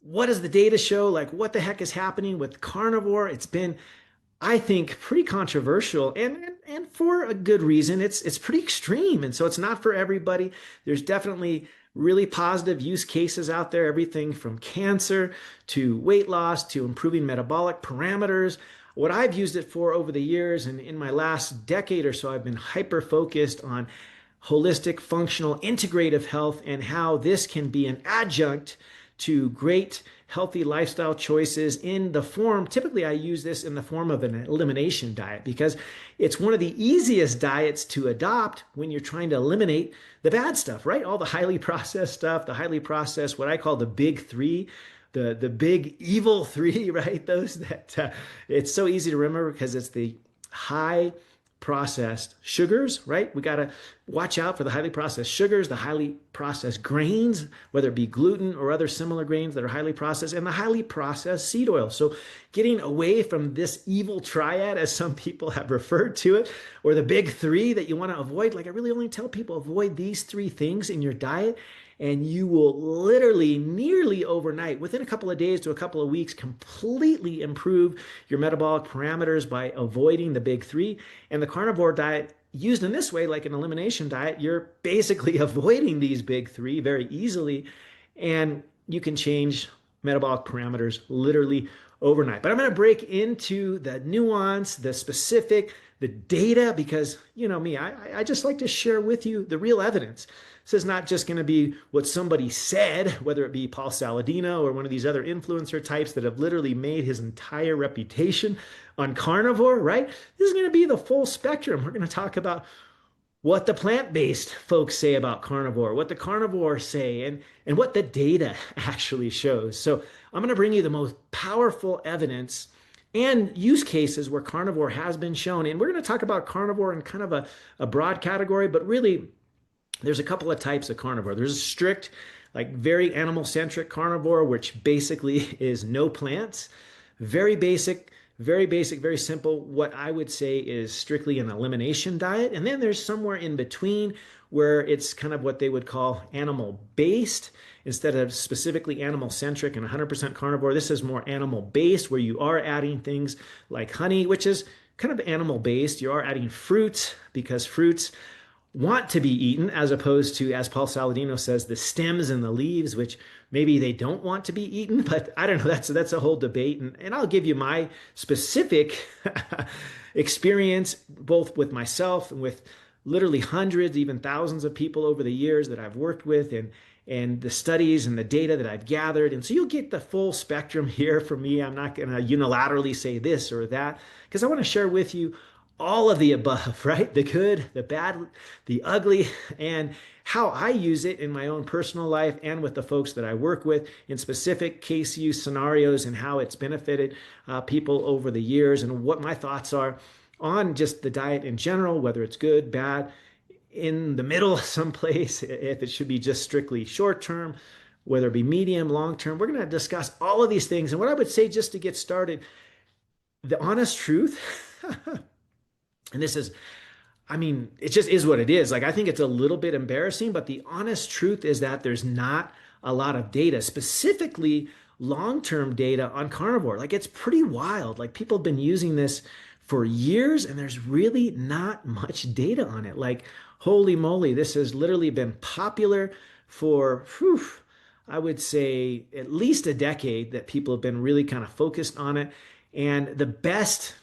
what does the data show? Like, what the heck is happening with carnivore? It's been, I think, pretty controversial, and for a good reason. It's pretty extreme, and so it's not for everybody. There's definitely really positive use cases out there, everything from cancer to weight loss to improving metabolic parameters. What I've used it for over the years, and in my last decade or so, I've been hyper focused on holistic, functional, integrative health and how this can be an adjunct to great healthy lifestyle choices in the form. Typically, I use this in the form of an elimination diet because it's one of the easiest diets to adopt when you're trying to eliminate the bad stuff, right? All the highly processed stuff, the highly processed, what I call the big three, the big evil three, right? Those that it's so easy to remember because it's the high processed sugars, right? We got to watch out for the highly processed sugars, the highly processed grains, whether it be gluten or other similar grains that are highly processed, and the highly processed seed oil. So getting away from this evil triad, as some people have referred to it, or the big three that you want to avoid. Like, I really only tell people avoid these three things in your diet, and you will literally nearly overnight, within a couple of days to a couple of weeks, completely improve your metabolic parameters by avoiding the big three. And the carnivore diet, used in this way, like an elimination diet, you're basically avoiding these big three very easily, and you can change metabolic parameters literally overnight. But I'm going to break into the nuance, the specific, the data, because you know me, I just like to share with you the real evidence. This is not just going to be what somebody said, whether it be Paul Saladino or one of these other influencer types that have literally made his entire reputation on carnivore, right? This is going to be the full spectrum. We're going to talk about what the plant-based folks say about carnivore, what the carnivores say, and what the data actually shows. So I'm going to bring you the most powerful evidence and use cases where carnivore has been shown. And we're going to talk about carnivore in kind of a broad category, but really there's a couple of types of carnivore. There's a strict, like very animal-centric carnivore, which basically is no plants. Very basic, very basic, very simple. What I would say is strictly an elimination diet. And then there's somewhere in between where it's kind of what they would call animal-based instead of specifically animal-centric and 100% carnivore. This is more animal-based, where you are adding things like honey, which is kind of animal-based. You are adding fruits because fruits want to be eaten, as opposed to, as Paul Saladino says, the stems and the leaves, which maybe they don't want to be eaten. But I don't know, that's a whole debate. And I'll give you my specific experience, both with myself and with literally hundreds, even thousands of people over the years that I've worked with, and the studies and the data that I've gathered. And so you'll get the full spectrum here from me. I'm not going to unilaterally say this or that, because I want to share with you all of the above, right? The good, the bad, the ugly, and how I use it in my own personal life and with the folks that I work with in specific case use scenarios, and how it's benefited people over the years, and what my thoughts are on just the diet in general, whether it's good, bad, in the middle someplace, if it should be just strictly short term, whether it be medium, long term. We're going to discuss all of these things. And what I would say, just to get started, the honest truth, and this is, I mean, it just is what it is. Like, I think it's a little bit embarrassing, but the honest truth is that there's not a lot of data, specifically long-term data on carnivore. Like, it's pretty wild. Like, people have been using this for years, and there's really not much data on it. Like, holy moly, this has literally been popular for, whew, I would say at least a decade, that people have been really kind of focused on it. And the best,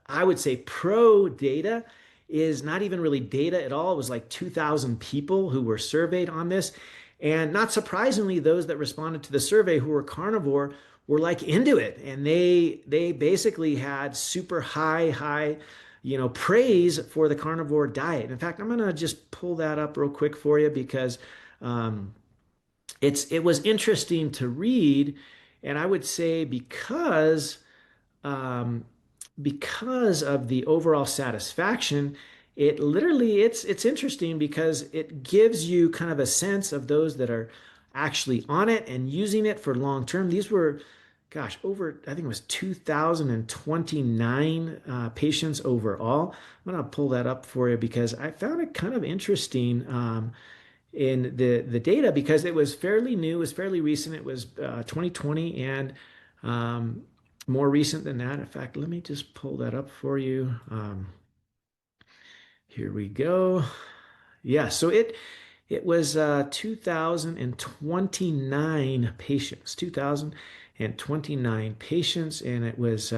I would say, pro data is not even really data at all. It was like 2,000 people who were surveyed on this. And not surprisingly, those that responded to the survey who were carnivore were like into it. And they basically had super high, praise for the carnivore diet. In fact, I'm going to just pull that up real quick for you, because it was interesting to read. And I would say um, because of the overall satisfaction, it literally, it's interesting because it gives you kind of a sense of those that are actually on it and using it for long term. These were, gosh, over, I think it was 2,029 patients overall. I'm going to pull that up for you because I found it kind of interesting. in the data because it was fairly new, it was fairly recent. It was 2020 and um, more recent than that. In fact, let me just pull that up for you. Here we go. Yeah, so it was 2029 patients, 2029 patients, and it was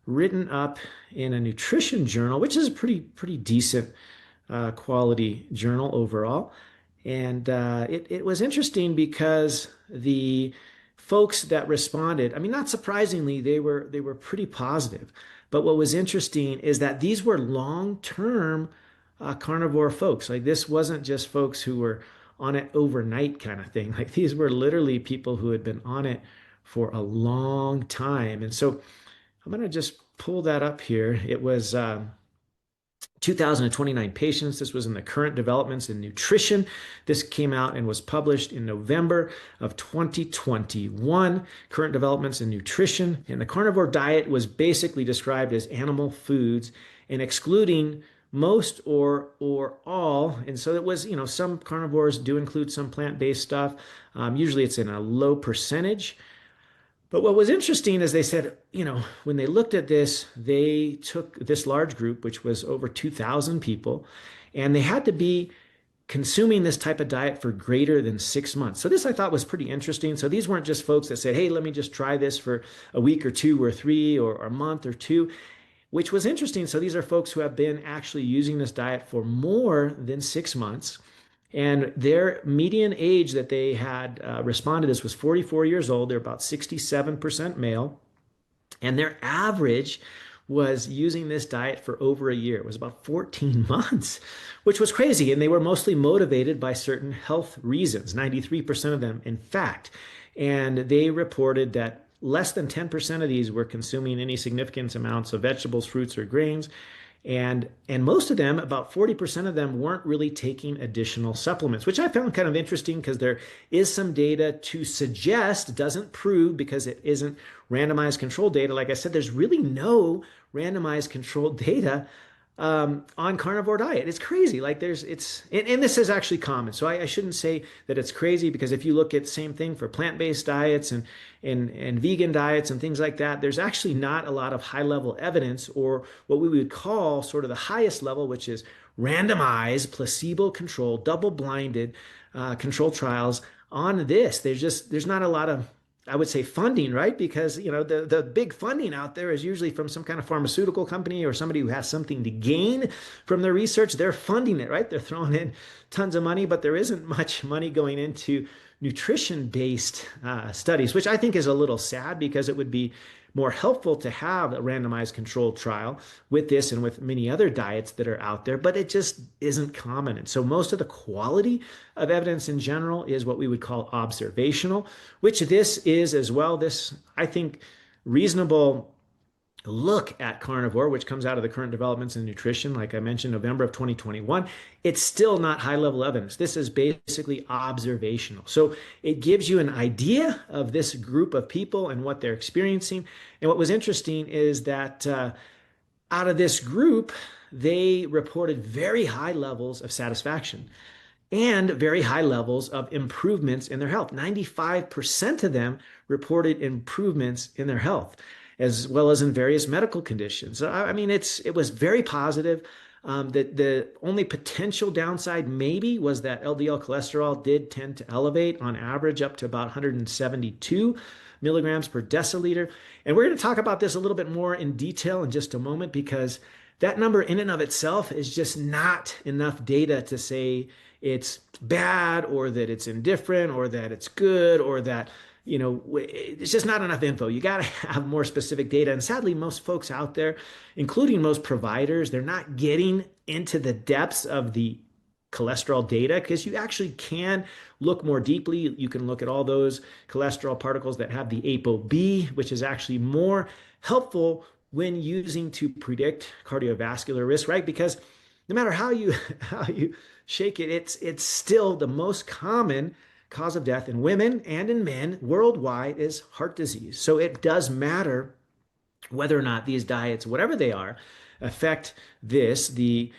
written up in a nutrition journal, which is a pretty decent quality journal overall. And it was interesting because the folks that responded, I mean, not surprisingly, they were pretty positive. But what was interesting is that these were long-term carnivore folks. Like this wasn't just folks who were on it overnight kind of thing. Like these were literally people who had been on it for a long time. And so I'm going to just pull that up here. It was 2029 patients. This was in the current developments in nutrition. This came out and was published in November of 2021. Current developments in nutrition. And the carnivore diet was basically described as animal foods and excluding most or all. And so it was, some carnivores do include some plant-based stuff. Usually it's in a low percentage. But what was interesting is they said, when they looked at this, they took this large group, which was over 2,000 people, and they had to be consuming this type of diet for greater than 6 months. So this I thought was pretty interesting. So these weren't just folks that said, hey, let me just try this for a week or two or three or a month or two, which was interesting. So these are folks who have been actually using this diet for more than 6 months. And their median age that they had responded this was 44 years old. They're about 67% male. And their average was using this diet for over a year. It was about 14 months, which was crazy. And they were mostly motivated by certain health reasons, 93% of them, in fact. And they reported that less than 10% of these were consuming any significant amounts of vegetables, fruits, or grains. And most of them, about 40% of them, weren't really taking additional supplements, which I found kind of interesting because there is some data to suggest, doesn't prove because it isn't randomized controlled data. Like I said, there's really no randomized controlled data on carnivore diet. It's crazy. Like and this is actually common. So I shouldn't say that it's crazy because if you look at the same thing for plant-based diets and vegan diets and things like that, there's actually not a lot of high-level evidence or what we would call sort of the highest level, which is randomized, placebo-controlled, double-blinded controlled trials on this. There's not a lot of, I would say, funding, right? Because the big funding out there is usually from some kind of pharmaceutical company or somebody who has something to gain from their research. They're funding it, right? They're throwing in tons of money, but there isn't much money going into nutrition-based studies, which I think is a little sad because it would be more helpful to have a randomized controlled trial with this and with many other diets that are out there, but it just isn't common. And so most of the quality of evidence in general is what we would call observational, which this is as well. This, I think, reasonable look at carnivore, which comes out of the current developments in nutrition, like I mentioned, November of 2021, it's still not high level evidence. This is basically observational. So it gives you an idea of this group of people and what they're experiencing. And what was interesting is that out of this group, they reported very high levels of satisfaction and very high levels of improvements in their health. 95% of them reported improvements in their health, as well as in various medical conditions. So, I mean, it was very positive. The only potential downside maybe was that LDL cholesterol did tend to elevate on average up to about 172 milligrams per deciliter. And we're going to talk about this a little bit more in detail in just a moment because that number in and of itself is just not enough data to say it's bad or that it's indifferent or that it's good or that it's just not enough info. You got to have more specific data. And sadly, most folks out there, including most providers, they're not getting into the depths of the cholesterol data because you actually can look more deeply. You can look at all those cholesterol particles that have the ApoB, which is actually more helpful when using to predict cardiovascular risk, right? Because no matter how you shake it, it's still the most common cause of death in women and in men worldwide is heart disease. So it does matter whether or not these diets, whatever they are, affect the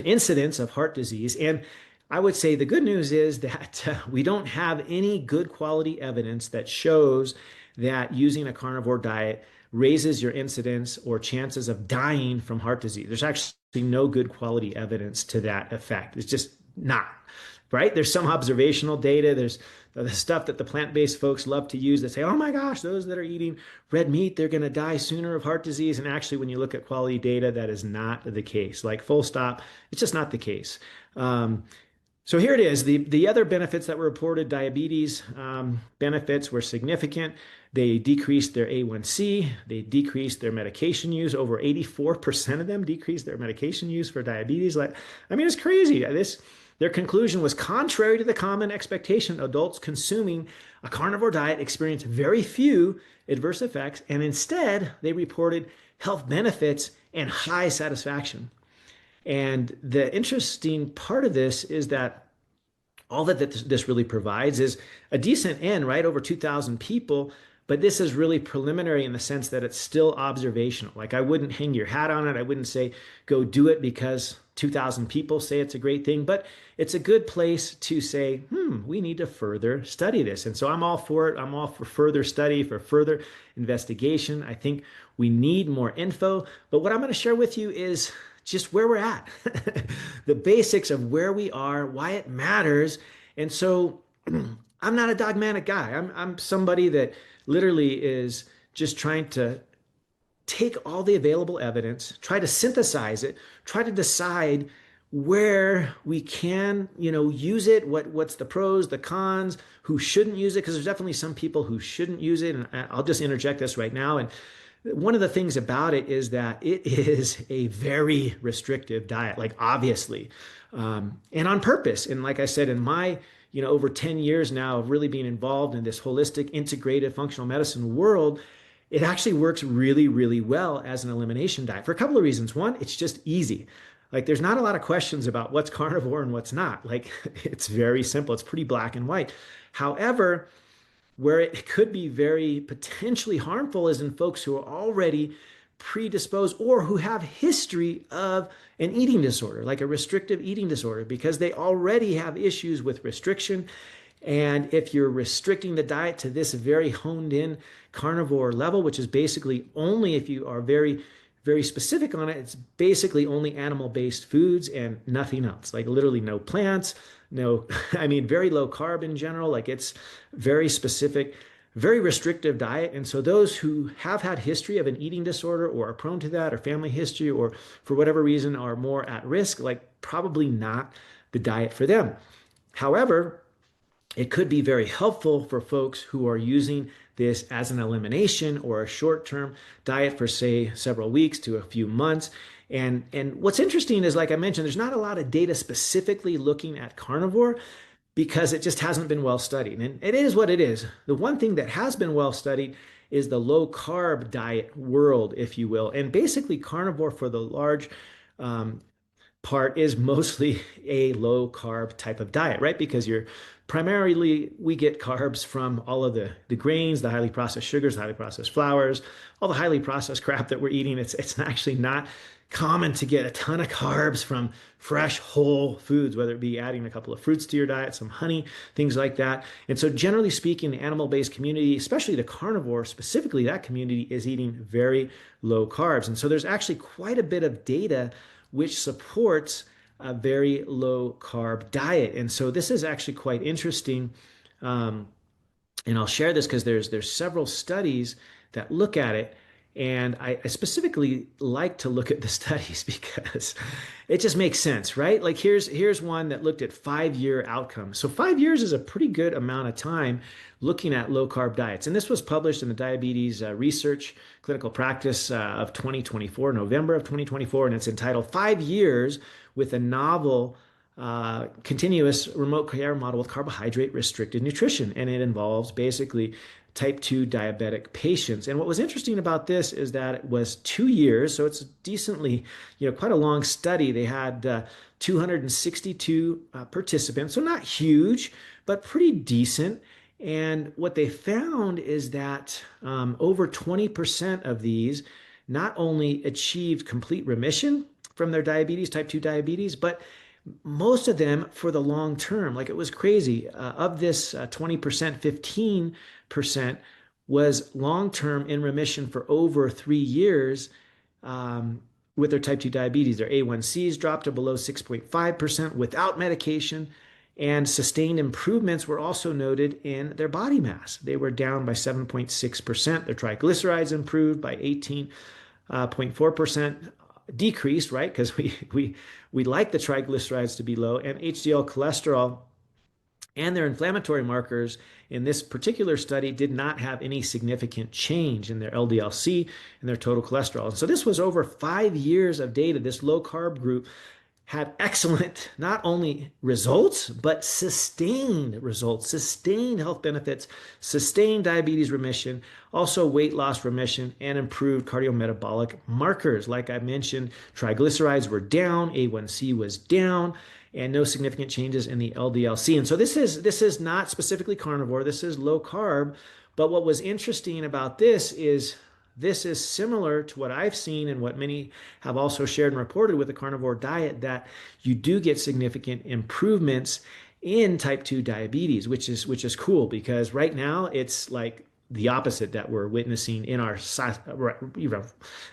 incidence of heart disease. And I would say the good news is that we don't have any good quality evidence that shows that using a carnivore diet raises your incidence or chances of dying from heart disease. There's actually no good quality evidence to that effect. It's just not, right? There's some observational data. There's the stuff that the plant-based folks love to use that say, oh my gosh, those that are eating red meat, they're going to die sooner of heart disease. And actually, when you look at quality data, that is not the case. Like full stop, it's just not the case. So here it is. The other benefits that were reported, diabetes benefits were significant. They decreased their A1C. They decreased their medication use. Over 84% of them decreased their medication use for diabetes. Like, I mean, it's crazy. Their conclusion was contrary to the common expectation. Adults consuming a carnivore diet experienced very few adverse effects, and instead they reported health benefits and high satisfaction. And the interesting part of this is that all that this really provides is a decent N, right? Over 2,000 people. But this is really preliminary in the sense that it's still observational. Like I wouldn't hang your hat on it. I wouldn't say go do it because 2,000 people say it's a great thing. But it's a good place to say, we need to further study this. And so I'm all for it. I'm all for further study, for further investigation. I think we need more info. But what I'm going to share with you is just where we're at, the basics of where we are, why it matters. And so I'm not a dogmatic guy. I'm somebody that literally is just trying to take all the available evidence, try to synthesize it, try to decide where we can, use it, what's the pros, the cons, who shouldn't use it, because there's definitely some people who shouldn't use it. And I'll just interject this right now. And one of the things about it is that it is a very restrictive diet, like obviously, and on purpose. And like I said, in my, over 10 years now of really being involved in this holistic, integrated functional medicine world, it actually works really, really well as an elimination diet for a couple of reasons. One, it's just easy. Like there's not a lot of questions about what's carnivore and what's not. Like it's very simple. It's pretty black and white. However, where it could be very potentially harmful is in folks who are already predisposed or who have history of an eating disorder, like a restrictive eating disorder, because they already have issues with restriction. And if you're restricting the diet to this very honed in carnivore level, which is basically only if you are very, very specific on it, it's basically only animal-based foods and nothing else, like literally no plants, no, I mean, very low carb in general, like it's very specific, very restrictive diet. And so those who have had history of an eating disorder or are prone to that or family history or for whatever reason are more at risk, like probably not the diet for them. However, it could be very helpful for folks who are using this as an elimination or a short-term diet for, say, several weeks to a few months. And what's interesting is, like I mentioned, there's not a lot of data specifically looking at carnivore because it just hasn't been well studied. And it is what it is. The one thing that has been well studied is the low carb diet world, if you will. And basically carnivore for the large part is mostly a low carb type of diet, right? Because you're primarily, we get carbs from all of the grains, the highly processed sugars, the highly processed flours, all the highly processed crap that we're eating. It's actually not common to get a ton of carbs from fresh whole foods, whether it be adding a couple of fruits to your diet, some honey, things like that. And so generally speaking, the animal-based community, especially the carnivore, specifically that community is eating very low carbs. And so there's actually quite a bit of data which supports a very low carb diet. And so this is actually quite interesting. And I'll share this because there's several studies that look at it. And I specifically like to look at the studies because it just makes sense, right? Like here's one that looked at 5-year outcomes. So 5 years is a pretty good amount of time looking at low carb diets. And this was published in the Diabetes Research Clinical Practice of 2024, November of 2024. And it's entitled 5 Years with a Novel Continuous Remote Care Model with Carbohydrate Restricted Nutrition. And it involves basically type 2 diabetic patients. And what was interesting about this is that it was 2 years, so it's decently, quite a long study. They had 262 participants, so not huge, but pretty decent. And what they found is that over 20% of these not only achieved complete remission from their diabetes, type 2 diabetes, but most of them for the long term. Like it was crazy. Of this 20%, 15% was long term in remission for over 3 years um, with their type 2 diabetes. Their A1Cs dropped to below 6.5% without medication. And sustained improvements were also noted in their body mass. They were down by 7.6%. Their triglycerides improved by 18.4%, decreased, right? Because we like the triglycerides to be low, and HDL cholesterol and their inflammatory markers in this particular study did not have any significant change in their LDL-C and their total cholesterol. And so this was over 5 years of data. This low carb group had excellent, not only results, but sustained results, sustained health benefits, sustained diabetes remission, also weight loss remission, and improved cardiometabolic markers. Like I mentioned, triglycerides were down, A1C was down, and no significant changes in the LDL-C. And so this is not specifically carnivore, this is low carb. But what was interesting about this is similar to what I've seen and what many have also shared and reported with the carnivore diet, that you do get significant improvements in type 2 diabetes, which is cool, because right now it's like the opposite that we're witnessing in our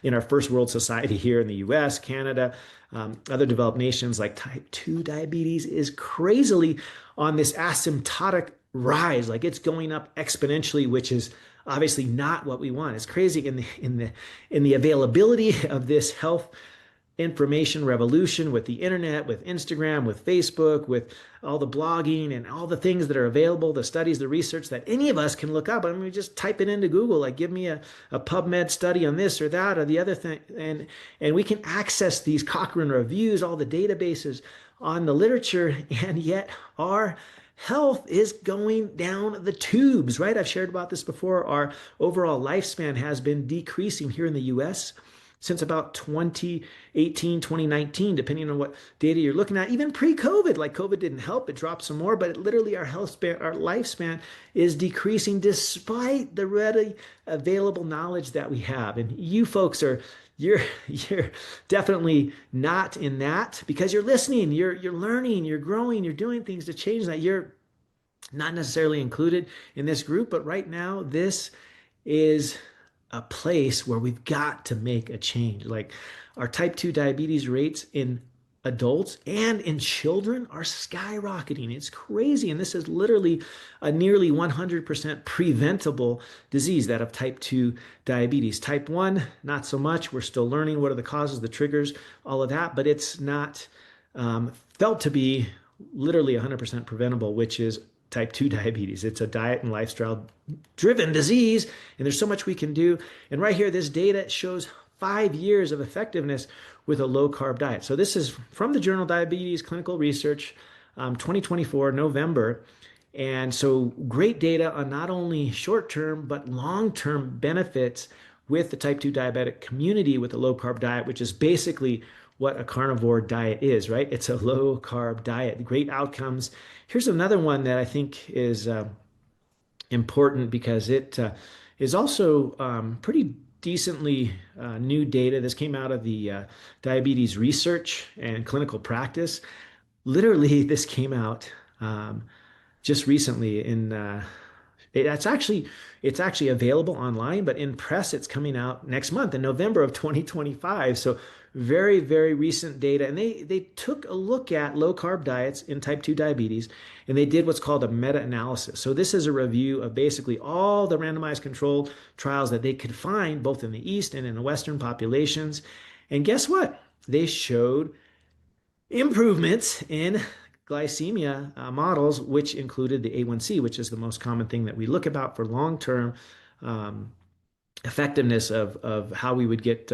in our first world society here in the US, Canada, other developed nations. Like type 2 diabetes is crazily on this asymptotic rise. Like it's going up exponentially, which is obviously not what we want. It's crazy in the availability of this health information revolution with the internet, with Instagram, with Facebook, with all the blogging and all the things that are available, the studies, the research that any of us can look up. I mean, we just type it into Google, like give me a PubMed study on this or that or the other thing. And we can access these Cochrane reviews, all the databases on the literature, and yet our health is going down the tubes, right? I've shared about this before. Our overall lifespan has been decreasing here in the US since about 2018, 2019, depending on what data you're looking at. Even pre-COVID, like COVID didn't help, it dropped some more, but literally our health span, our lifespan is decreasing despite the readily available knowledge that we have. And you folks you're definitely not in that, because you're listening, you're learning, you're growing, you're doing things to change that. You're not necessarily included in this group, but right now this is a place where we've got to make a change. Like our type 2 diabetes rates in adults and in children are skyrocketing. It's crazy. And this is literally a nearly 100% preventable disease, that of type 2 diabetes. Type 1, not so much. We're still learning what are the causes, the triggers, all of that, but it's not felt to be literally 100% preventable, which is type 2 diabetes. It's a diet and lifestyle driven disease, and there's so much we can do. And right here, this data shows 5 years of effectiveness with a low carb diet. So this is from the journal Diabetes Clinical Research, 2024, November. And so great data on not only short-term, but long-term benefits with the type 2 diabetic community with a low carb diet, which is basically what a carnivore diet is, right? It's a low carb diet, great outcomes. Here's another one that I think is important, because it is also pretty decently new data. This came out of the diabetes research and clinical practice. Literally, this came out just recently it's actually available online, but in press it's coming out next month in November of 2025. So very, very recent data. And they took a look at low carb diets in type 2 diabetes, and they did what's called a meta-analysis. So this is a review of basically all the randomized controlled trials that they could find both in the East and in the Western populations. And guess what? They showed improvements in glycemia models, which included the A1C, which is the most common thing that we look about for long-term effectiveness of how we would get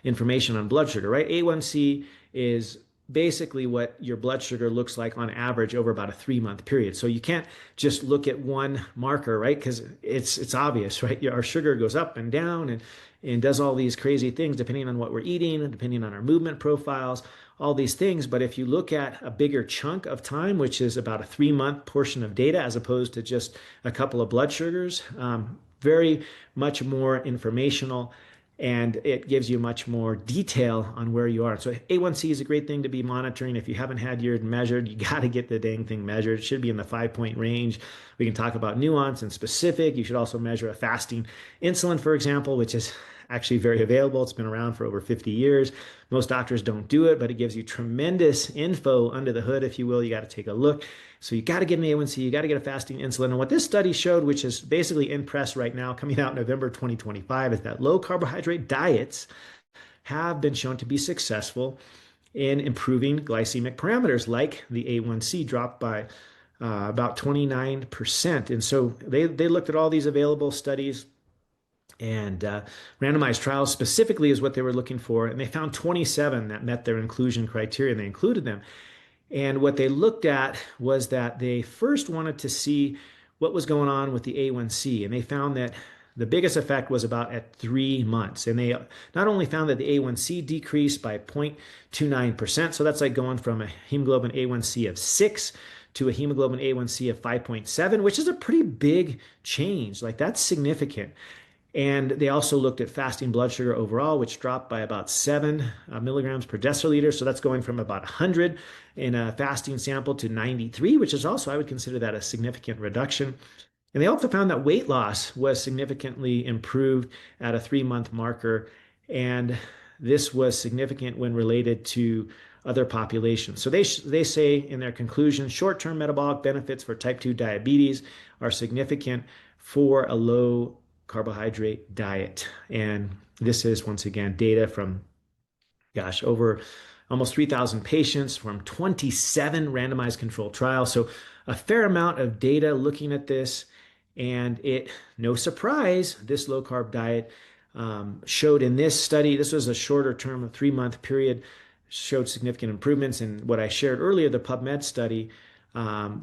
information on blood sugar, right? A1C is basically what your blood sugar looks like on average over about a 3-month period. So you can't just look at one marker, right? Because it's obvious, right? Our sugar goes up and down and does all these crazy things depending on what we're eating, depending on our movement profiles, all these things. But if you look at a bigger chunk of time, which is about a 3-month portion of data, as opposed to just a couple of blood sugars, very much more informational. and it gives you much more detail on where you are. So A1C is a great thing to be monitoring. If you haven't had yours measured, you got to get the dang thing measured. It should be in the 5 point range. We can talk about nuance and specific. You should also measure a fasting insulin, for example, which is actually very available. It's been around for over 50 years. Most doctors don't do it, but it gives you tremendous info under the hood, if you will. You got to take a look. So you got to get an A1C, you got to get a fasting insulin. And what this study showed, which is basically in press right now, coming out November 2025, is that low carbohydrate diets have been shown to be successful in improving glycemic parameters, like the A1C dropped by about 29%. And so they looked at all these available studies and randomized trials specifically is what they were looking for. And they found 27 that met their inclusion criteria and they included them. And what they looked at was that they first wanted to see what was going on with the A1C. And they found that the biggest effect was about at 3 months. And they not only found that the A1C decreased by 0.29%, so that's like going from a hemoglobin A1C of 6 to a hemoglobin A1C of 5.7, which is a pretty big change. Like that's significant. And they also looked at fasting blood sugar overall, which dropped by about 7 milligrams per deciliter. So that's going from about 100 in a fasting sample to 93, which is also, I would consider that a significant reduction. And they also found that weight loss was significantly improved at a 3 month marker. And this was significant when related to other populations. So they say in their conclusion, short-term metabolic benefits for type 2 diabetes are significant for a low carbohydrate diet. And this is, once again, data from, gosh, over almost 3,000 patients from 27 randomized controlled trials. So a fair amount of data looking at this. And it, no surprise, this low carb diet showed in this study, this was a shorter term, a 3 month period, showed significant improvements. And what I shared earlier, the PubMed study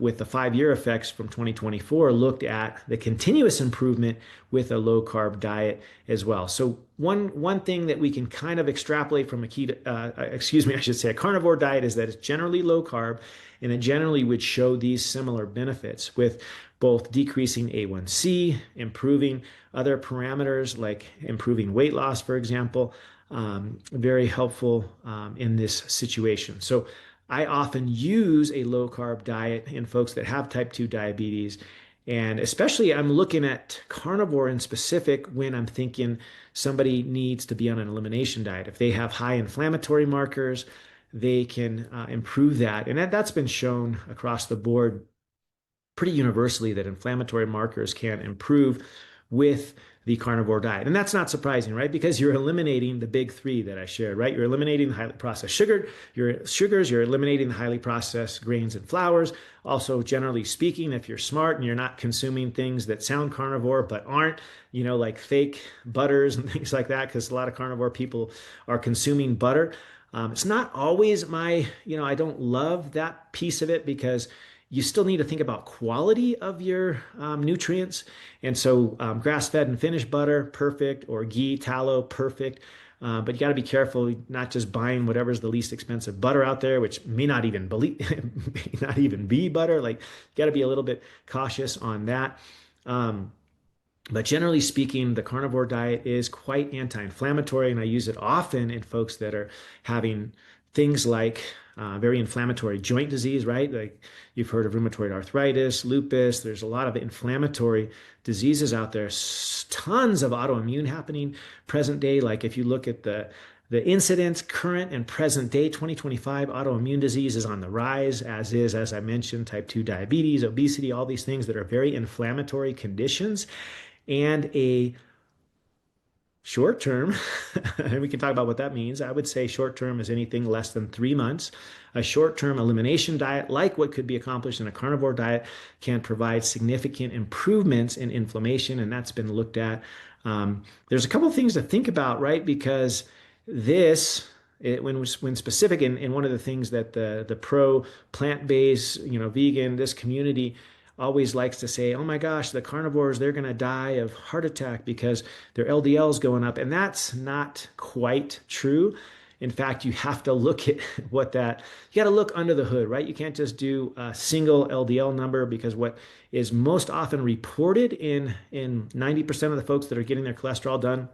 with the 5 year effects from 2024 looked at the continuous improvement with a low carb diet as well. So one thing that we can kind of extrapolate from a I should say a carnivore diet is that it's generally low carb and it generally would show these similar benefits with both decreasing A1C, improving other parameters like improving weight loss, for example, very helpful in this situation. So I often use a low carb diet in folks that have type 2 diabetes. And especially, I'm looking at carnivore in specific when I'm thinking somebody needs to be on an elimination diet. If they have high inflammatory markers, they can improve that. And that's been shown across the board pretty universally that inflammatory markers can improve with the carnivore diet. And that's not surprising, right? Because you're eliminating the big three that I shared, right? You're eliminating the highly processed you're eliminating the highly processed grains and flours. Also, generally speaking, if you're smart and you're not consuming things that sound carnivore but aren't, like fake butters and things like that, because a lot of carnivore people are consuming butter. It's not always I don't love that piece of it because you still need to think about quality of your nutrients. And so grass-fed and finished butter, perfect, or ghee, tallow, perfect. But you got to be careful not just buying whatever's the least expensive butter out there, which may not even may not even be butter. Like, you got to be a little bit cautious on that. But generally speaking, the carnivore diet is quite anti-inflammatory, and I use it often in folks that are having things like very inflammatory joint disease, right? Like you've heard of rheumatoid arthritis, lupus. There's a lot of inflammatory diseases out there. Tons of autoimmune happening present day. Like if you look at the incidence, current and present day, 2025, autoimmune disease is on the rise, as I mentioned, type 2 diabetes, obesity, all these things that are very inflammatory conditions. And a short term, and we can talk about what that means. I would say short term is anything less than 3 months. A short term elimination diet, like what could be accomplished in a carnivore diet, can provide significant improvements in inflammation, and that's been looked at. There's a couple of things to think about, right? Because when specific, and one of the things that the pro plant-based, vegan, this community always likes to say, oh my gosh, the carnivores, they're going to die of heart attack because their LDL is going up. And that's not quite true. In fact, you have to look at you got to look under the hood, right? You can't just do a single LDL number because what is most often reported in 90% of the folks that are getting their cholesterol done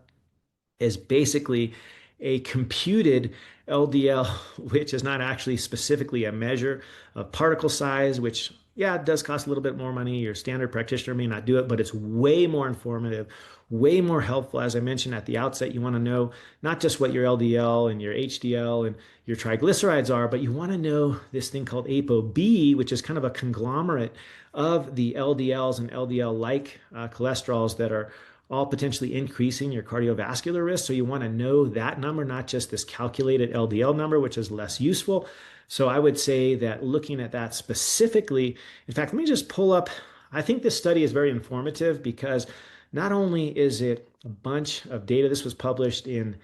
is basically a computed LDL, which is not actually specifically a measure of particle size, which, yeah, it does cost a little bit more money. Your standard practitioner may not do it, but it's way more informative, way more helpful. As I mentioned at the outset, you want to know not just what your LDL and your HDL and your triglycerides are, but you want to know this thing called ApoB, which is kind of a conglomerate of the LDLs and LDL-like cholesterols that are all potentially increasing your cardiovascular risk. So you want to know that number, not just this calculated LDL number, which is less useful. So I would say that looking at that specifically, in fact, let me just pull up. I think this study is very informative because not only is it a bunch of data, this was published in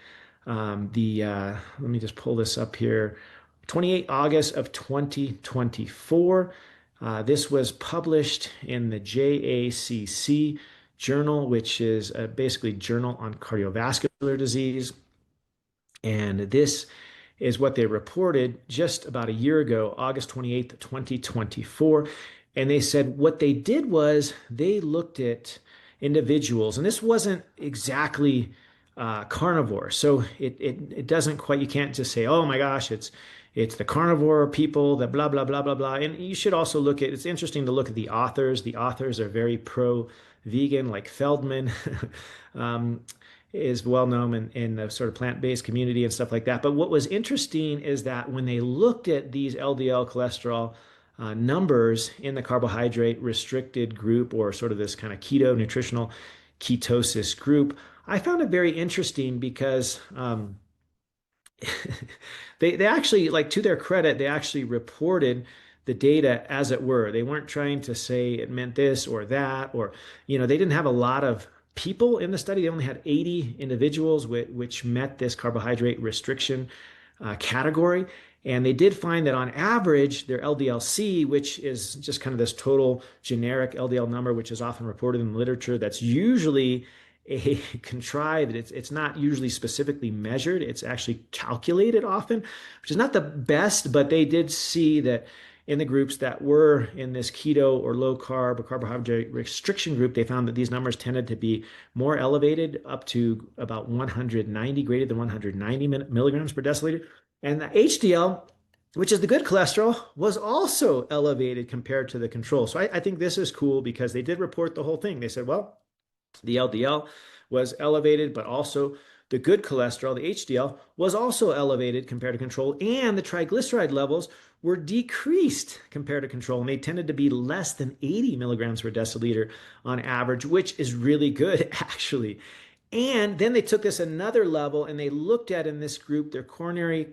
let me just pull this up here, 28 August of 2024. This was published in the JACC journal, which is basically journal on cardiovascular disease. And this is what they reported just about a year ago, August 28th, 2024. And they said what they did was they looked at individuals, and this wasn't exactly carnivore. So it doesn't quite, you can't just say, oh my gosh, it's the carnivore people, the blah, blah, blah, blah, blah. And you should also look at, it's interesting to look at the authors. The authors are very pro-vegan, like Feldman. Is well known in the sort of plant-based community and stuff like that. But what was interesting is that when they looked at these LDL cholesterol numbers in the carbohydrate restricted group, or sort of this kind of keto nutritional ketosis group, I found it very interesting because they actually, like, to their credit, they actually reported the data as it were. They weren't trying to say it meant this or that, or, they didn't have a lot of people in the study. They only had 80 individuals which met this carbohydrate restriction category. And they did find that on average, their LDL-C, which is just kind of this total generic LDL number, which is often reported in the literature, that's usually a contrived, it's not usually specifically measured, it's actually calculated often, which is not the best, but they did see that in the groups that were in this keto or low carb or carbohydrate restriction group, they found that these numbers tended to be more elevated, up to about 190, greater than 190 milligrams per deciliter. And the HDL, which is the good cholesterol, was also elevated compared to the control. So I think this is cool because they did report the whole thing. They said, well, the LDL was elevated, but also the good cholesterol, the HDL, was also elevated compared to control, and the triglyceride levels were decreased compared to control, and they tended to be less than 80 milligrams per deciliter on average, which is really good, actually. And then they took this another level, and they looked at, in this group, their coronary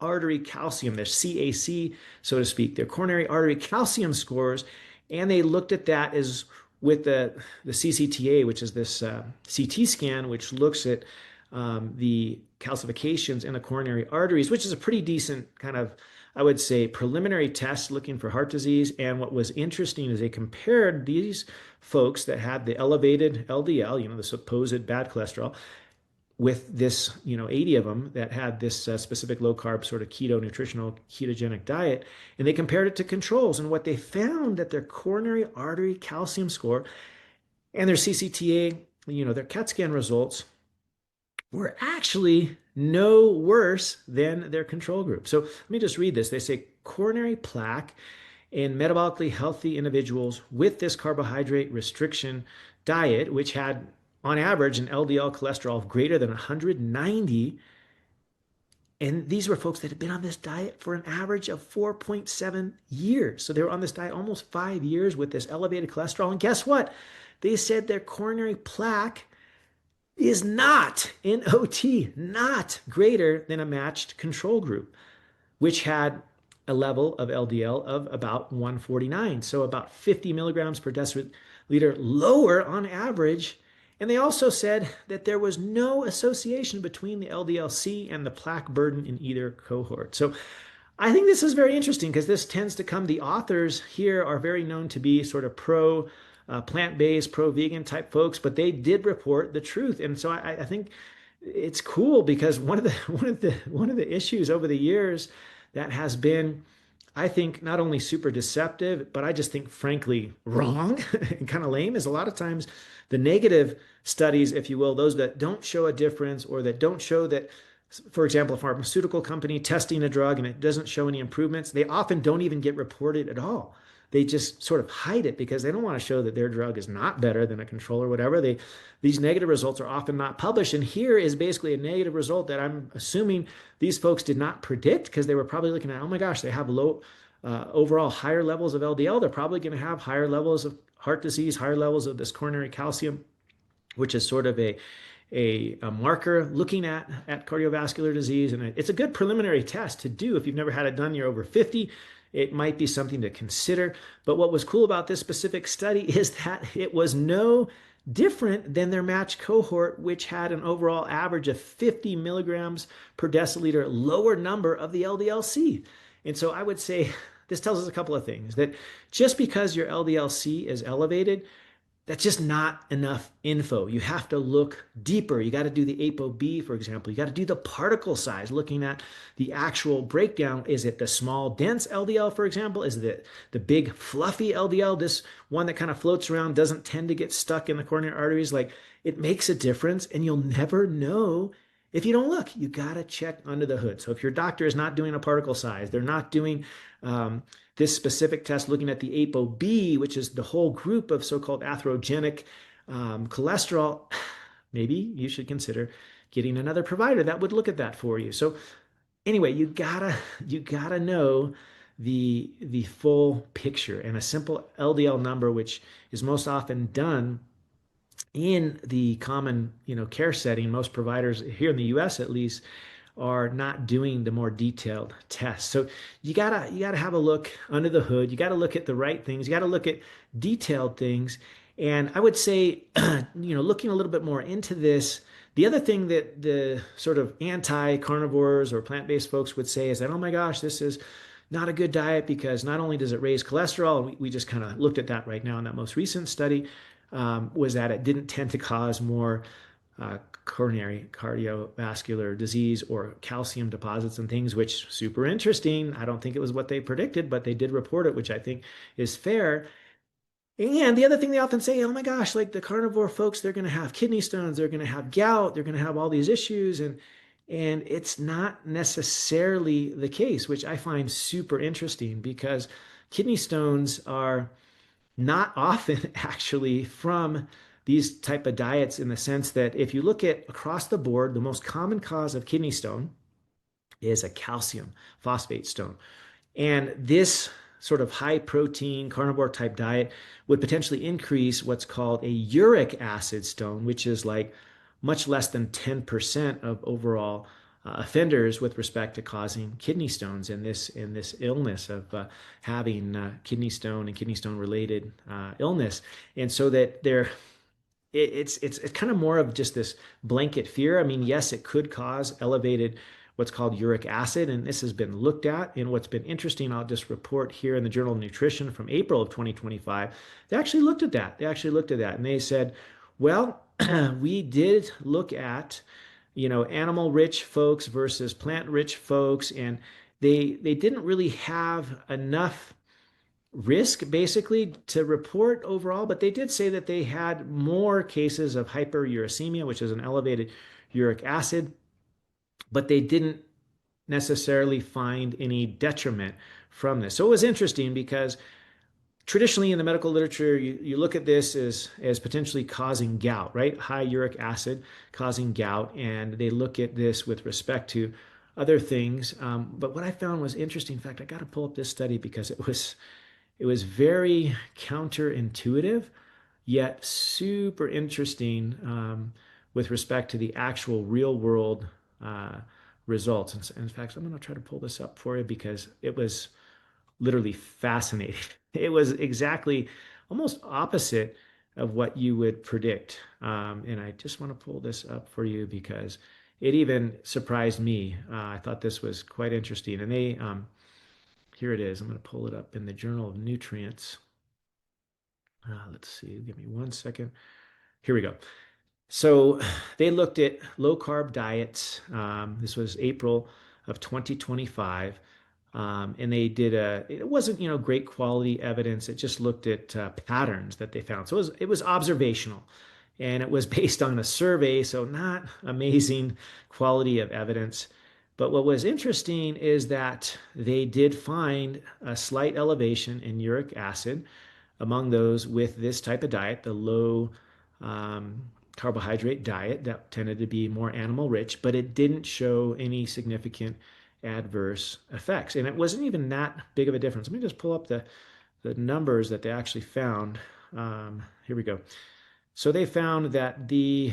artery calcium, their CAC, so to speak, their coronary artery calcium scores, and they looked at that as with the CCTA, which is this CT scan, which looks at the calcifications in the coronary arteries, which is a pretty decent kind of, I would say, preliminary test looking for heart disease. And what was interesting is they compared these folks that had the elevated LDL, the supposed bad cholesterol, with this, 80 of them that had this specific low carb sort of keto nutritional ketogenic diet, and they compared it to controls. And what they found, that their coronary artery calcium score and their CCTA, their CAT scan results, were actually no worse than their control group. So let me just read this. They say coronary plaque in metabolically healthy individuals with this carbohydrate restriction diet, which had on average an LDL cholesterol of greater than 190. And these were folks that had been on this diet for an average of 4.7 years. So they were on this diet almost 5 years with this elevated cholesterol. And guess what? They said their coronary plaque is not, NOT, not greater than a matched control group, which had a level of LDL of about 149. So about 50 milligrams per deciliter lower on average. And they also said that there was no association between the LDL-C and the plaque burden in either cohort. So I think this is very interesting because this tends to come, the authors here are very known to be sort of pro plant-based, pro-vegan type folks, but they did report the truth. And so I think it's cool because one of the issues over the years that has been, I think, not only super deceptive, but I just think frankly wrong and kind of lame, is a lot of times the negative studies, if you will, those that don't show a difference or that don't show that, for example, a pharmaceutical company testing a drug and it doesn't show any improvements, they often don't even get reported at all. They just sort of hide it because they don't want to show that their drug is not better than a control or whatever. These negative results are often not published. And here is basically a negative result that I'm assuming these folks did not predict because they were probably looking at, oh my gosh, they have low overall higher levels of LDL. They're probably going to have higher levels of heart disease, higher levels of this coronary calcium, which is sort of a marker looking at cardiovascular disease. And it's a good preliminary test to do. If you've never had it done, you're over 50, it might be something to consider. But what was cool about this specific study is that it was no different than their matched cohort, which had an overall average of 50 milligrams per deciliter lower number of the LDL-C. And so I would say this tells us a couple of things, that just because your LDL-C is elevated, that's just not enough info. You have to look deeper. You got to do the ApoB, for example. You got to do the particle size, looking at the actual breakdown. Is it the small, dense LDL, for example? Is it the big, fluffy LDL, this one that kind of floats around, doesn't tend to get stuck in the coronary arteries? Like, it makes a difference, and you'll never know if you don't look. You got to check under the hood. So if your doctor is not doing a particle size, they're not doing this specific test looking at the ApoB, which is the whole group of so-called atherogenic cholesterol, maybe you should consider getting another provider that would look at that for you. So anyway, you gotta know the full picture, and a simple LDL number, which is most often done in the common care setting. Most providers here in the US at least are not doing the more detailed tests. So you gotta have a look under the hood. You got to look at the right things. You got to look at detailed things. And I would say, looking a little bit more into this, the other thing that the sort of anti-carnivores or plant-based folks would say is that, oh my gosh, this is not a good diet because not only does it raise cholesterol, and we just kind of looked at that right now in that most recent study, was that it didn't tend to cause more coronary cardiovascular disease or calcium deposits and things, which super interesting. I don't think it was what they predicted, but they did report it, which I think is fair. And the other thing they often say, oh my gosh, like the carnivore folks, they're going to have kidney stones, they're going to have gout, they're going to have all these issues. And it's not necessarily the case, which I find super interesting because kidney stones are not often actually from these type of diets, in the sense that if you look at across the board, the most common cause of kidney stone is a calcium phosphate stone. And this sort of high protein carnivore type diet would potentially increase what's called a uric acid stone, which is like much less than 10% of overall offenders with respect to causing kidney stones in this illness of having kidney stone and kidney stone related illness. And so that it's kind of more of just this blanket fear. I mean, yes, it could cause elevated what's called uric acid, and this has been looked at. And what's been interesting, I'll just report here in the Journal of Nutrition from April of 2025, they actually looked at that. And they said, well, we did look at, animal-rich folks versus plant-rich folks, and they didn't really have enough risk basically to report overall, but they did say that they had more cases of hyperuricemia, which is an elevated uric acid, but they didn't necessarily find any detriment from this. So it was interesting because traditionally in the medical literature, you look at this as potentially causing gout, right? High uric acid causing gout, and they look at this with respect to other things. But what I found was interesting. In fact, I got to pull up this study because it was very counterintuitive, yet super interesting with respect to the actual real world results. And in fact, I'm going to try to pull this up for you because it was literally fascinating. It was exactly almost opposite of what you would predict. And I just want to pull this up for you because it even surprised me. I thought this was quite interesting. And here it is. I'm going to pull it up in the Journal of Nutrients. Let's see. Give me one second. Here we go. So they looked at low carb diets. This was April of 2025. And they did it wasn't, great quality evidence. It just looked at patterns that they found. So it was observational. and it was based on a survey, so not amazing quality of evidence. But what was interesting is that they did find a slight elevation in uric acid among those with this type of diet, the low um, carbohydrate diet that tended to be more animal rich, but it didn't show any significant adverse effects. And it wasn't even that big of a difference. Let me just pull up the numbers that they actually found. Here we go. So they found that the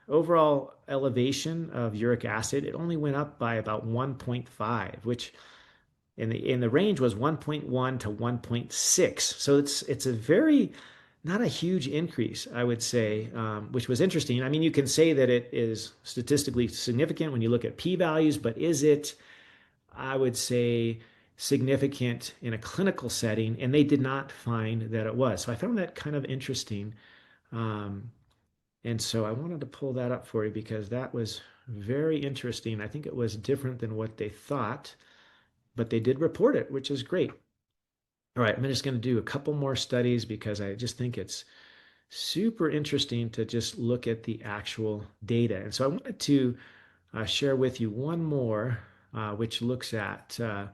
overall elevation of uric acid, it only went up by about 1.5, which in the range was 1.1 to 1.6. So it's a very not a huge increase, I would say, which was interesting. I mean, you can say that it is statistically significant when you look at p-values, but is it, I would say, significant in a clinical setting? And they did not find that it was. So I found that kind of interesting. Um, and so I wanted to pull that up for you because that was very interesting. I think it was different than what they thought, but they did report it, which is great. All right, I'm just going to do a couple more studies because I just think it's super interesting to just look at the actual data. And so I wanted to share with you one more, which looks at, let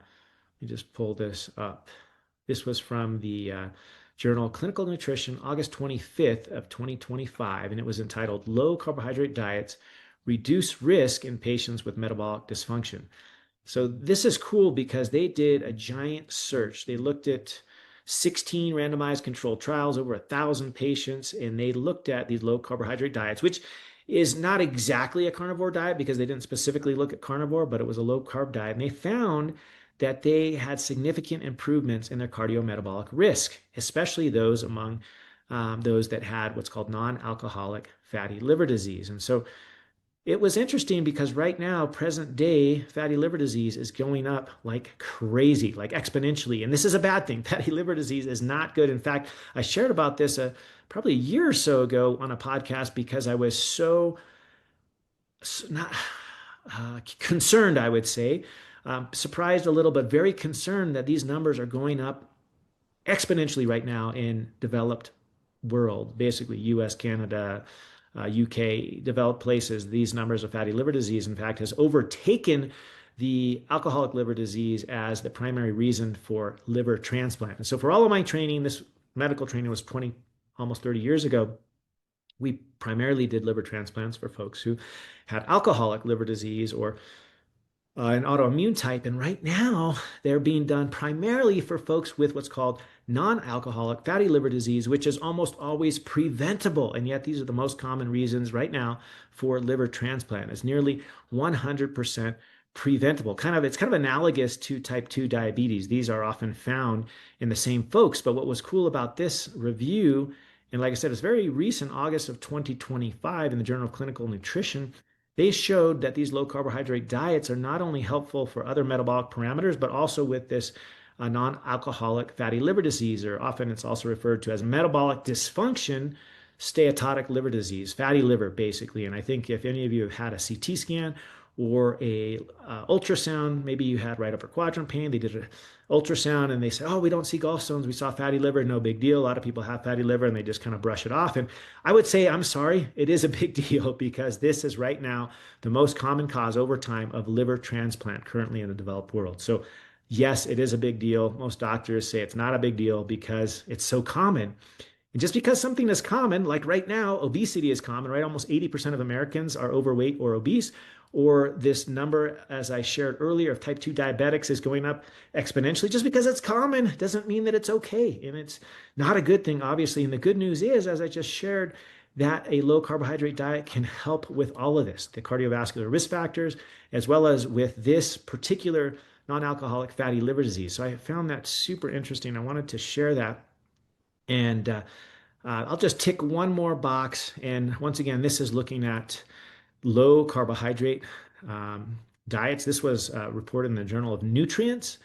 me just pull this up. This was from the journal Clinical Nutrition, August 25th of 2025, and it was entitled Low Carbohydrate Diets Reduce Risk in Patients with Metabolic Dysfunction. So this is cool because they did a giant search. They looked at 16 randomized controlled trials, over 1,000 patients, and they looked at these low carbohydrate diets, which is not exactly a carnivore diet because they didn't specifically look at carnivore, but it was a low carb diet. And they found that they had significant improvements in their cardiometabolic risk, especially those among those that had what's called non-alcoholic fatty liver disease. And so it was interesting because right now, present day fatty liver disease is going up like crazy, like exponentially. And this is a bad thing. Fatty liver disease is not good. In fact, I shared about this probably a year or so ago on a podcast because I was not concerned, I would say, surprised a little, but very concerned that these numbers are going up exponentially right now in developed world, basically US, Canada, UK, developed places. These numbers of fatty liver disease, in fact, has overtaken the alcoholic liver disease as the primary reason for liver transplant. And so for all of my training, this medical training was 20, almost 30 years ago. We primarily did liver transplants for folks who had alcoholic liver disease or an autoimmune type. And right now, they're being done primarily for folks with what's called non-alcoholic fatty liver disease, which is almost always preventable. And yet, these are the most common reasons right now for liver transplant. It's nearly 100% preventable. It's kind of analogous to type 2 diabetes. These are often found in the same folks. But what was cool about this review, and like I said, it's very recent, August of 2025 in the Journal of Clinical Nutrition, they showed that these low carbohydrate diets are not only helpful for other metabolic parameters, but also with this non-alcoholic fatty liver disease, or often it's also referred to as metabolic dysfunction, steatotic liver disease, fatty liver, basically. And I think if any of you have had a CT scan or a ultrasound, maybe you had right upper quadrant pain, they did an ultrasound and they said, oh, we don't see gallstones, we saw fatty liver, no big deal. A lot of people have fatty liver and they just kind of brush it off. And I would say, I'm sorry, it is a big deal because this is right now the most common cause over time of liver transplant currently in the developed world. So yes, it is a big deal. Most doctors say it's not a big deal because it's so common. And just because something is common, like right now, obesity is common, right? Almost 80% of Americans are overweight or obese, or this number, as I shared earlier, of type 2 diabetics is going up exponentially. Just because it's common doesn't mean that it's okay. And it's not a good thing, obviously. And the good news is, as I just shared, that a low carbohydrate diet can help with all of this, the cardiovascular risk factors, as well as with this particular non-alcoholic fatty liver disease. So I found that super interesting. I wanted to share that. And I'll just tick one more box. And once again, this is looking at low carbohydrate diets. This was reported in the Journal of Nutrients.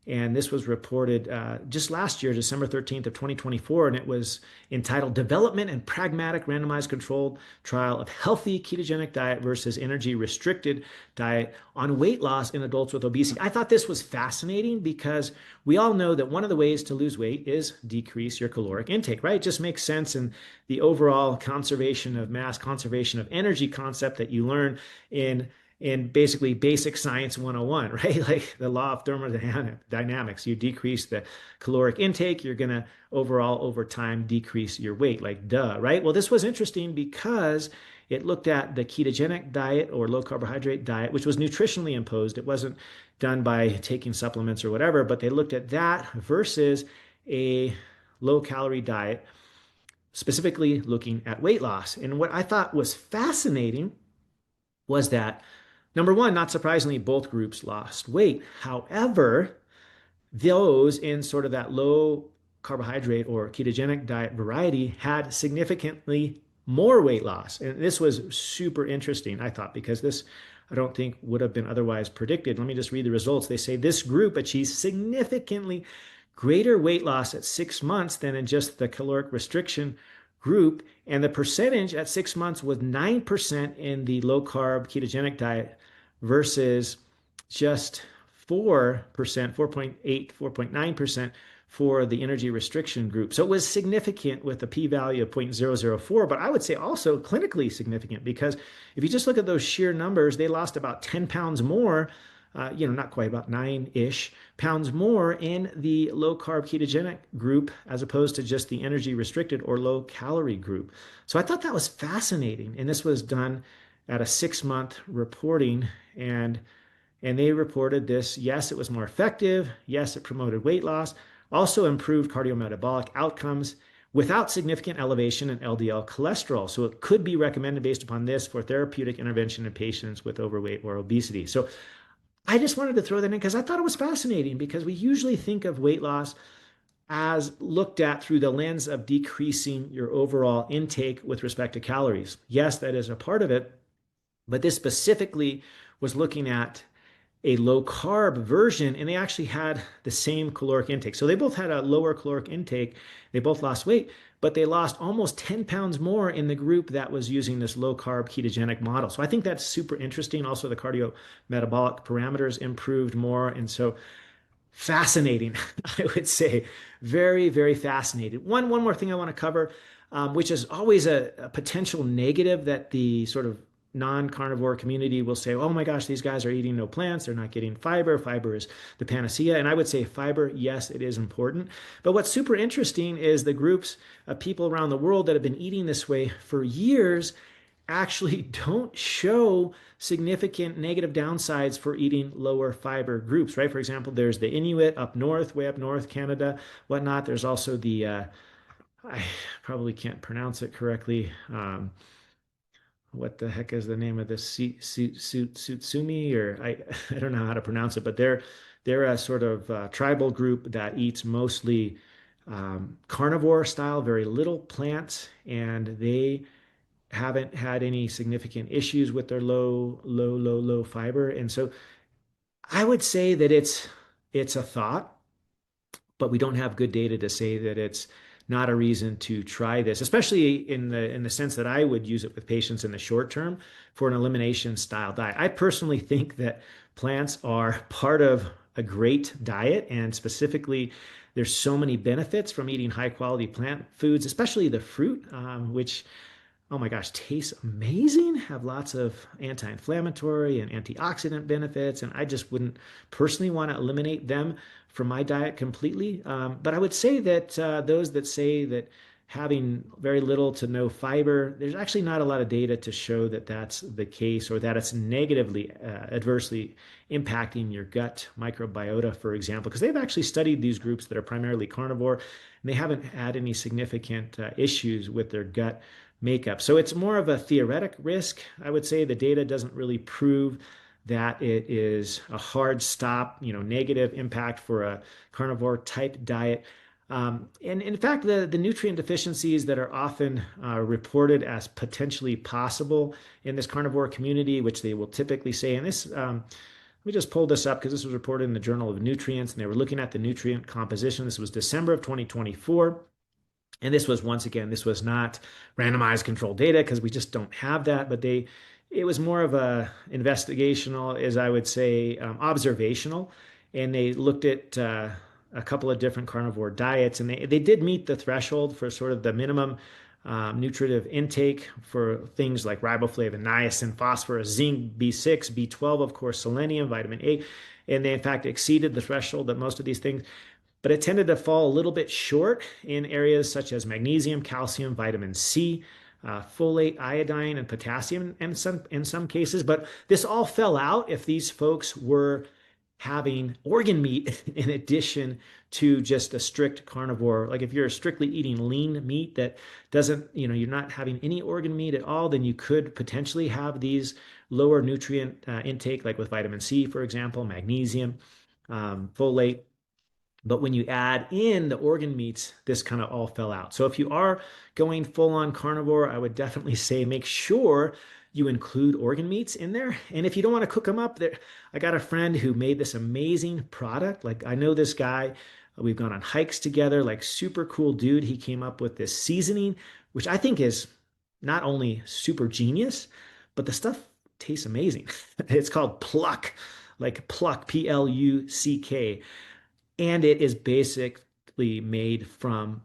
And this was reported just last year, December 13th of 2024, and it was entitled Development and Pragmatic Randomized Controlled Trial of Healthy Ketogenic Diet versus Energy Restricted Diet on Weight Loss in Adults with Obesity. I thought this was fascinating because we all know that one of the ways to lose weight is decrease your caloric intake, right? It just makes sense in the overall conservation of mass, conservation of energy concept that you learn in basically basic science 101, right? Like the law of thermodynamics. You decrease the caloric intake, you're going to overall over time decrease your weight, like duh, right? Well, this was interesting because it looked at the ketogenic diet or low carbohydrate diet, which was nutritionally imposed. It wasn't done by taking supplements or whatever, but they looked at that versus a low calorie diet, specifically looking at weight loss. And what I thought was fascinating was that number one, not surprisingly, both groups lost weight. However, those in sort of that low carbohydrate or ketogenic diet variety had significantly more weight loss. And this was super interesting, I thought, because this I don't think would have been otherwise predicted. Let me just read the results. They say this group achieves significantly greater weight loss at 6 months than in just the caloric restriction group. And the percentage at 6 months was 9% in the low carb ketogenic diet versus just 4%, 4.8, 4.9% for the energy restriction group. So it was significant with a p-value of 0.004, but I would say also clinically significant because if you just look at those sheer numbers, they lost about 10 pounds more, not quite, about 9-ish pounds more in the low carb ketogenic group as opposed to just the energy restricted or low calorie group. So I thought that was fascinating. And this was done at a 6-month reporting, and they reported this. Yes, it was more effective. Yes, it promoted weight loss, also improved cardiometabolic outcomes without significant elevation in LDL cholesterol. So it could be recommended based upon this for therapeutic intervention in patients with overweight or obesity. So I just wanted to throw that in because I thought it was fascinating because we usually think of weight loss as looked at through the lens of decreasing your overall intake with respect to calories. Yes, that is a part of it, but this specifically was looking at a low carb version, and they actually had the same caloric intake. So they both had a lower caloric intake. They both lost weight, but they lost almost 10 pounds more in the group that was using this low carb ketogenic model. So I think that's super interesting. Also, the cardiometabolic parameters improved more. And so fascinating, I would say. Very, very fascinating. One more thing I want to cover, which is always a potential negative that the sort of non-carnivore community will say, oh my gosh, these guys are eating no plants. They're not getting fiber. Fiber is the panacea. And I would say fiber, yes, it is important. But what's super interesting is the groups of people around the world that have been eating this way for years actually don't show significant negative downsides for eating lower fiber groups, right? For example, there's the Inuit up north, way up north, Canada, whatnot. There's also the, I probably can't pronounce it correctly. What the heck is the name of this Sutsumi or I don't know how to pronounce it, but they're a sort of tribal group that eats mostly carnivore style, very little plants, and they haven't had any significant issues with their low fiber. And so I would say that it's a thought, but we don't have good data to say that it's not a reason to try this, especially in the sense that I would use it with patients in the short term for an elimination style diet. I personally think that plants are part of a great diet, and specifically, there's so many benefits from eating high quality plant foods, especially the fruit, which oh my gosh, tastes amazing, have lots of anti-inflammatory and antioxidant benefits, and I just wouldn't personally want to eliminate them from my diet completely. But I would say that those that say that having very little to no fiber, there's actually not a lot of data to show that that's the case or that it's negatively, adversely impacting your gut microbiota, for example, because they've actually studied these groups that are primarily carnivore, and they haven't had any significant issues with their gut makeup. So it's more of a theoretic risk. I would say the data doesn't really prove that it is a hard stop, negative impact for a carnivore type diet. And in fact, the nutrient deficiencies that are often reported as potentially possible in this carnivore community, which they will typically say, and this Let me just pull this up because this was reported in the Journal of Nutrients, and they were looking at the nutrient composition. This was December of 2024. And this was, once again, this was not randomized controlled data because we just don't have that, but it was more of a investigational, as I would say, observational. And they looked at a couple of different carnivore diets, and they did meet the threshold for sort of the minimum nutritive intake for things like riboflavin, niacin, phosphorus, zinc, B6, B12, of course, selenium, vitamin A. And they, in fact, exceeded the threshold that most of these things, but it tended to fall a little bit short in areas such as magnesium, calcium, vitamin C, folate, iodine, and potassium in some cases. But this all fell out if these folks were having organ meat in addition to just a strict carnivore. Like if you're strictly eating lean meat that doesn't, you're not having any organ meat at all, then you could potentially have these lower nutrient intake, like with vitamin C, for example, magnesium, folate. But when you add in the organ meats, this kind of all fell out. So if you are going full on carnivore, I would definitely say make sure you include organ meats in there. And if you don't want to cook them up, there, I got a friend who made this amazing product. Like I know this guy, we've gone on hikes together, like super cool dude. He came up with this seasoning, which I think is not only super genius, but the stuff tastes amazing. It's called Pluck, like Pluck, Pluck, and it is basically made from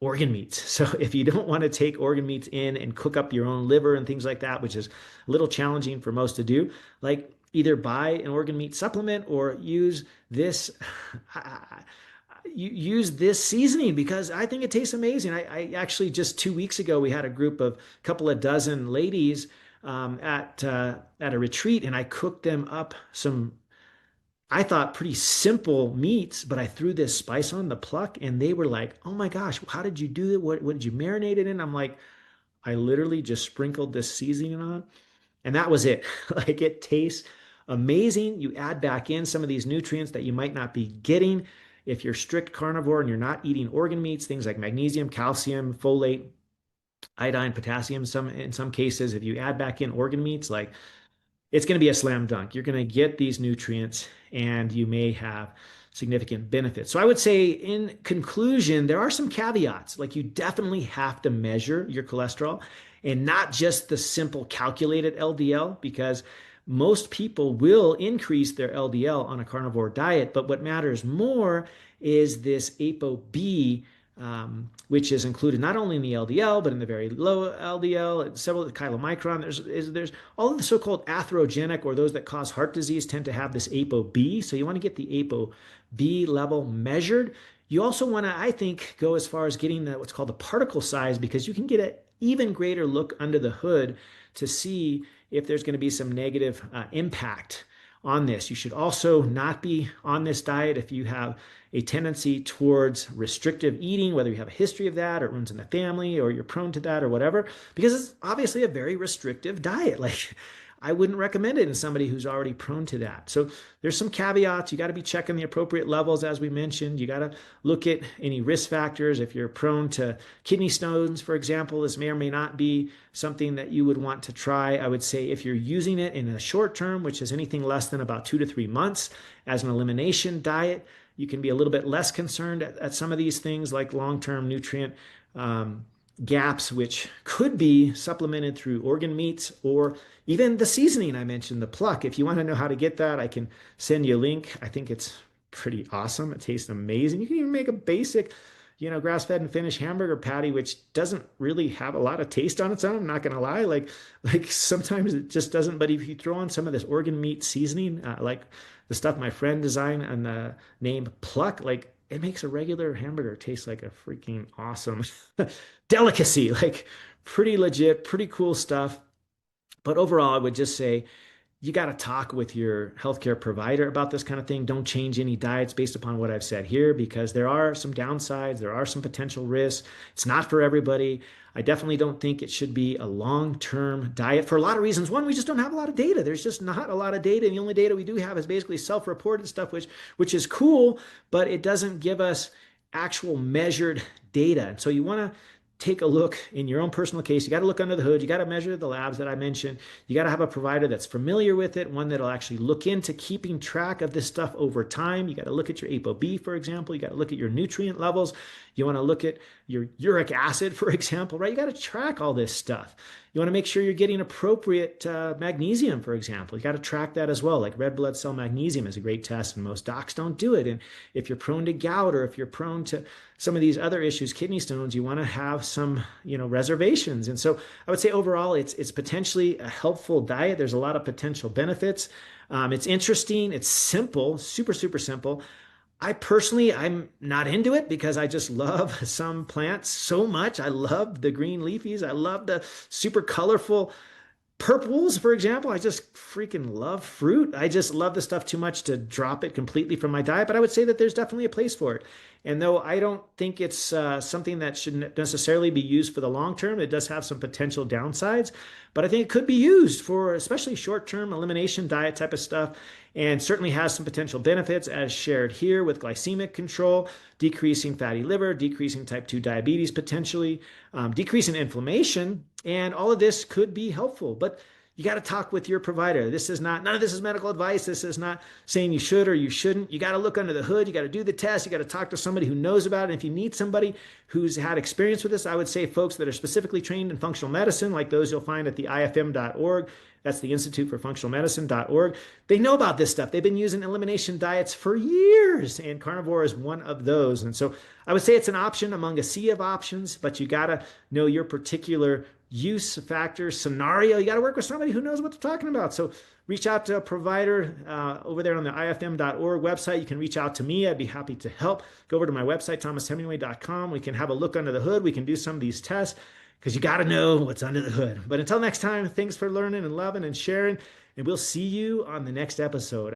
organ meats. So if you don't want to take organ meats in and cook up your own liver and things like that, which is a little challenging for most to do, like either buy an organ meat supplement or use this use this seasoning because I think it tastes amazing. I actually just 2 weeks ago we had a group of a couple of dozen ladies at a retreat, and I cooked them up some, I thought, pretty simple meats, but I threw this spice on the Pluck, and they were like, "Oh my gosh, how did you do that? What did you marinate it in?" I'm like, "I literally just sprinkled this seasoning on, and that was it." Like it tastes amazing. You add back in some of these nutrients that you might not be getting if you're strict carnivore and you're not eating organ meats, things like magnesium, calcium, folate, iodine, potassium. In some cases, if you add back in organ meats, like it's going to be a slam dunk. You're going to get these nutrients and you may have significant benefits. So I would say in conclusion, there are some caveats. Like you definitely have to measure your cholesterol and not just the simple calculated LDL, because most people will increase their LDL on a carnivore diet. But what matters more is this ApoB, which is included not only in the LDL, but in the very low LDL, several chylomicron. There's all of the so-called atherogenic, or those that cause heart disease, tend to have this ApoB. So you want to get the ApoB level measured. You also want to, I think, go as far as getting what's called the particle size, because you can get an even greater look under the hood to see if there's going to be some negative impact on this. You should also not be on this diet if you have a tendency towards restrictive eating, whether you have a history of that or it runs in the family or you're prone to that or whatever, because it's obviously a very restrictive diet. Like I wouldn't recommend it in somebody who's already prone to that. So there's some caveats. You got to be checking the appropriate levels, as we mentioned. You got to look at any risk factors. If you're prone to kidney stones, for example, this may or may not be something that you would want to try. I would say if you're using it in the short term, which is anything less than about 2 to 3 months, as an elimination diet, you can be a little bit less concerned at some of these things like long-term nutrient gaps, which could be supplemented through organ meats or even the seasoning I mentioned, the Pluck. If you want to know how to get that, I can send you a link. I think it's pretty awesome. It tastes amazing. You can even make a basic, grass-fed and finished hamburger patty, which doesn't really have a lot of taste on its own. I'm not going to lie. Like sometimes it just doesn't. But if you throw on some of this organ meat seasoning, like the stuff my friend designed and the name Pluck, like it makes a regular hamburger taste like a freaking awesome delicacy. Like pretty legit, pretty cool stuff. But overall, I would just say you got to talk with your healthcare provider about this kind of thing. Don't change any diets based upon what I've said here, because there are some downsides, there are some potential risks. It's not for everybody. I definitely don't think it should be a long-term diet for a lot of reasons. One, we just don't have a lot of data. There's just not a lot of data. And the only data we do have is basically self-reported stuff, which is cool, but it doesn't give us actual measured data. And so you want to take a look in your own personal case. You got to look under the hood. You got to measure the labs that I mentioned. You got to have a provider that's familiar with it, one that'll actually look into keeping track of this stuff over time. You got to look at your ApoB, for example. You got to look at your nutrient levels. You want to look at your uric acid, for example, right? You got to track all this stuff. You want to make sure you're getting appropriate magnesium, for example. You got to track that as well. Like red blood cell magnesium is a great test, and most docs don't do it. And if you're prone to gout or if you're prone to some of these other issues, kidney stones, you want to have some, reservations. And so I would say overall, it's potentially a helpful diet. There's a lot of potential benefits. It's interesting. It's simple, super, super simple. I personally, I'm not into it because I just love some plants so much. I love the green leafies. I love the super colorful purples, for example. I just freaking love fruit. I just love the stuff too much to drop it completely from my diet. But I would say that there's definitely a place for it. And though I don't think it's something that should necessarily be used for the long term, it does have some potential downsides. But I think it could be used for especially short term elimination diet type of stuff, and certainly has some potential benefits as shared here with glycemic control, decreasing fatty liver, decreasing type 2 diabetes potentially, decreasing inflammation. And all of this could be helpful. But you got to talk with your provider. None of this is medical advice. This is not saying you should or you shouldn't. You got to look under the hood. You got to do the test. You got to talk to somebody who knows about it. And if you need somebody who's had experience with this, I would say folks that are specifically trained in functional medicine, like those you'll find at the ifm.org. That's the Institute for Functional Medicine.org. They know about this stuff. They've been using elimination diets for years, and carnivore is one of those. And so I would say it's an option among a sea of options, but you got to know your particular use factor scenario. You got to work with somebody who knows what they're talking about. So reach out to a provider over there on the ifm.org website. You can reach out to me. I'd be happy to help. Go over to my website, thomashemingway.com. We can have a look under the hood. We can do some of these tests because you got to know what's under the hood. But until next time, thanks for learning and loving and sharing, and we'll see you on the next episode.